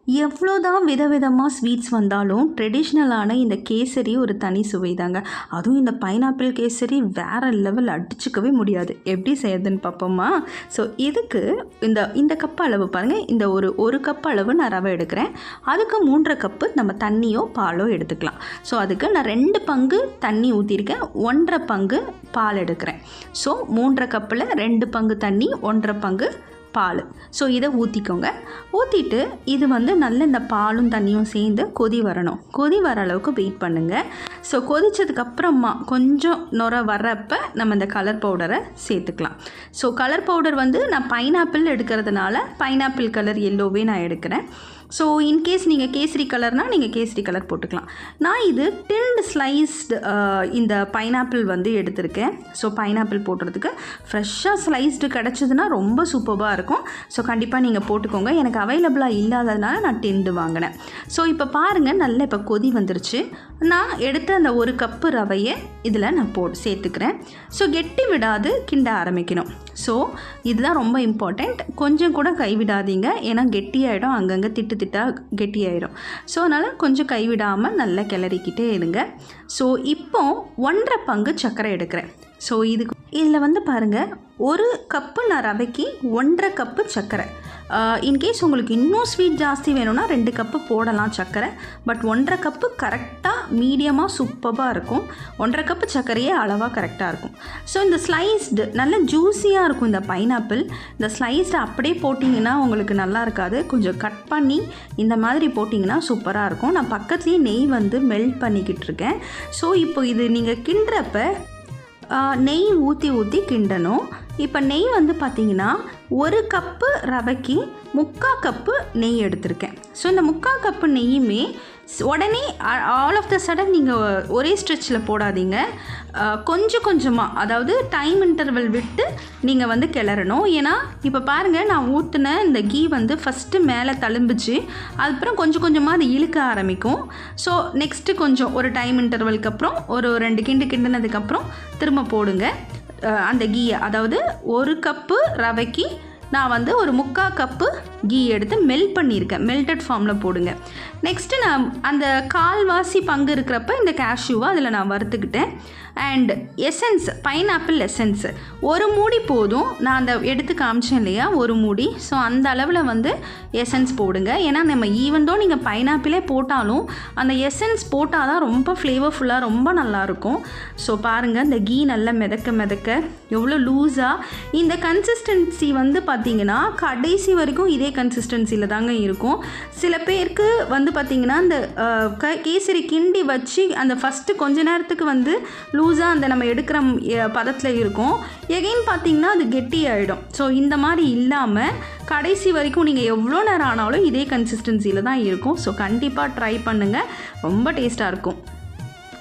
எவ்வளோதான் விதவிதமாக ஸ்வீட்ஸ் வந்தாலும் ட்ரெடிஷ்னலான இந்த கேசரி ஒரு தனி சுவை தாங்க. அதுவும் இந்த பைனாப்பிள் கேசரி வேறு லெவல், அடிச்சுக்கவே முடியாது. எப்படி செய்யறதுன்னு பார்ப்போமா? ஸோ இதுக்கு இந்த கப் அளவு பாருங்கள், இந்த ஒரு கப் அளவு நான் ரவை எடுக்கிறேன். அதுக்கு 3.5 கப்பு நம்ம தண்ணியோ பாலோ எடுத்துக்கலாம். ஸோ அதுக்கு நான் 2 பங்கு தண்ணி ஊற்றிருக்கேன், 1.5 பங்கு பால் எடுக்கிறேன். ஸோ 3.5 கப்பில் 2 பங்கு தண்ணி, 1.5 பங்கு பால். ஸோ இதை ஊற்றிக்கோங்க. ஊற்றிட்டு இது நல்ல இந்த பாலும் தண்ணியும் சேர்ந்து கொதி வரணும். கொதி வர அளவுக்கு வெயிட் பண்ணுங்கள். ஸோ கொதித்ததுக்கப்புறமா கொஞ்சம் நுர வர்றப்ப நம்ம இந்த கலர் பவுடரை சேர்த்துக்கலாம். ஸோ கலர் பவுடர் நான் பைனாப்பிள் எடுக்கிறதுனால பைனாப்பிள் கலர் எல்லோவே நான் எடுக்கிறேன். ஸோ இன்கேஸ் நீங்கள் கேசரி கலர்னால் நீங்கள் கேசரி கலர் போட்டுக்கலாம். நான் இது டின்டு ஸ்லைஸ்டு இந்த பைனாப்பிள் எடுத்திருக்கேன். ஸோ பைனாப்பிள் போடுறதுக்கு ஃப்ரெஷ்ஷாக ஸ்லைஸ்டு கிடச்சிதுன்னா ரொம்ப சூப்பராக இருக்கும். ஸோ கண்டிப்பாக நீங்கள் போட்டுக்கோங்க. எனக்கு அவைலபிளாக இல்லாததுனால நான் டின்டு வாங்கினேன். ஸோ இப்போ பாருங்கள், நல்லா இப்போ கொதி வந்துருச்சு. நான் எடுத்த அந்த 1 கப்பு ரவையை இதில் நான் சேர்த்துக்கிறேன். ஸோ கெட்டி விடாது கிண்ட ஆரம்பிக்கணும். ஸோ இதுதான் ரொம்ப இம்பார்ட்டண்ட். கொஞ்சம் கூட கைவிடாதீங்க, ஏன்னா கெட்டியாயிடும், அங்கங்கே திட்டாக கெட்டியாயிடும். ஸோ அதனால் கொஞ்சம் கைவிடாமல் நல்லா கிளறிக்கிட்டே இருங்க. ஸோ இப்போ 1.5 பங்கு சர்க்கரை எடுக்கிறேன். ஸோ இதில் பாருங்கள், 1 கப்பு நான் ரவைக்கு 1.5 கப்பு சர்க்கரை. இன்கேஸ் உங்களுக்கு இன்னும் ஸ்வீட் ஜாஸ்தி வேணும்னா 2 கப்பு போடலாம் சர்க்கரை. பட் 1.5 கப்பு கரெக்டாக மீடியமாக சூப்பராக இருக்கும். 1.5 கப்பு சர்க்கரையே அளவாக கரெக்டாக இருக்கும். ஸோ இந்த ஸ்லைஸ்டு நல்ல ஜூஸியாக இருக்கும் இந்த பைனாப்பிள். இந்த ஸ்லைஸ்டு அப்படியே போட்டிங்கன்னா உங்களுக்கு நல்லா இருக்காது. கொஞ்சம் கட் பண்ணி இந்த மாதிரி போட்டிங்கன்னா சூப்பராக இருக்கும். நான் பக்கத்துலேயே நெய் மெல்ட் பண்ணிக்கிட்டு இருக்கேன். ஸோ இப்போ இது நீங்கள் கிண்டுறப்ப நெய் ஊற்றி கிண்டணும். இப்போ நெய் பார்த்திங்கன்னா 1 கப்பு ரவைக்கு 3/4 கப்பு நெய் எடுத்திருக்கேன். ஸோ இந்த 3/4 கப்பு நெய்யுமே உடனே ஆல் ஆஃப் த சடன் நீங்கள் ஒரே ஸ்ட்ரெச்சில் போடாதீங்க. கொஞ்சம் கொஞ்சமாக, அதாவது டைம் இன்டர்வல் விட்டு நீங்கள் கிளறணும். ஏன்னா இப்போ பாருங்கள், நான் ஊற்றின இந்த கீ ஃபஸ்ட்டு மேலே தழும்புச்சு, அதுக்கப்புறம் கொஞ்சம் கொஞ்சமாக அது இழுக்க ஆரம்பிக்கும். ஸோ நெக்ஸ்ட்டு கொஞ்சம் ஒரு டைம் இன்டர்வலுக்கு அப்புறம் ஒரு 2 கிண்டினதுக்கப்புறம் திரும்ப போடுங்க அந்த கீயை. அதாவது 1 கப்பு ரவைக்கு நான் ஒரு 3/4 கப்பு கீ எடுத்து மெல்ட் பண்ணியிருக்கேன். மெல்டட் ஃபார்மில் போடுங்க. நெக்ஸ்ட்டு நான் அந்த 1/4 பங்கு இருக்கிறப்ப இந்த கேஷ்யூவை அதில் நான் வறுத்துக்கிட்டேன். அண்ட் எசன்ஸ், பைனாப்பிள் எசன்ஸு 1 மூடி போதும். நான் அந்த எடுத்து காமிச்சேன் இல்லையா, 1 மூடி. ஸோ அந்த அளவில் எசன்ஸ் போடுங்க. ஏன்னா நம்ம ஈவன்தோ நீங்கள் பைனாப்பிளே போட்டாலும் அந்த எசன்ஸ் போட்டால் தான் ரொம்ப ஃப்ளேவர்ஃபுல்லாக ரொம்ப நல்லாயிருக்கும். ஸோ பாருங்கள், இந்த கீ நல்லா மிதக்க எவ்வளோ லூஸாக இந்த கன்சிஸ்டன்சி பார்த்திங்கன்னா கடைசி வரைக்கும் இதே கன்சிஸ்டன்சியில் தாங்க இருக்கும். சில பேருக்கு பார்த்திங்கன்னா இந்த கேசரி கிண்டி வச்சு அந்த ஃபஸ்ட்டு கொஞ்ச நேரத்துக்கு லூஸாக அந்த நம்ம எடுக்கிற பதத்தில் இருக்கும். எகைன் பார்த்திங்கன்னா அது கெட்டி ஆகிடும். ஸோ இந்த மாதிரி இல்லாமல் கடைசி வரைக்கும் நீங்கள் எவ்வளோ நேரம் ஆனாலும் இதே கன்சிஸ்டன்சியில் தான் இருக்கும். ஸோ கண்டிப்பாக ட்ரை பண்ணுங்கள், ரொம்ப டேஸ்ட்டாக இருக்கும்.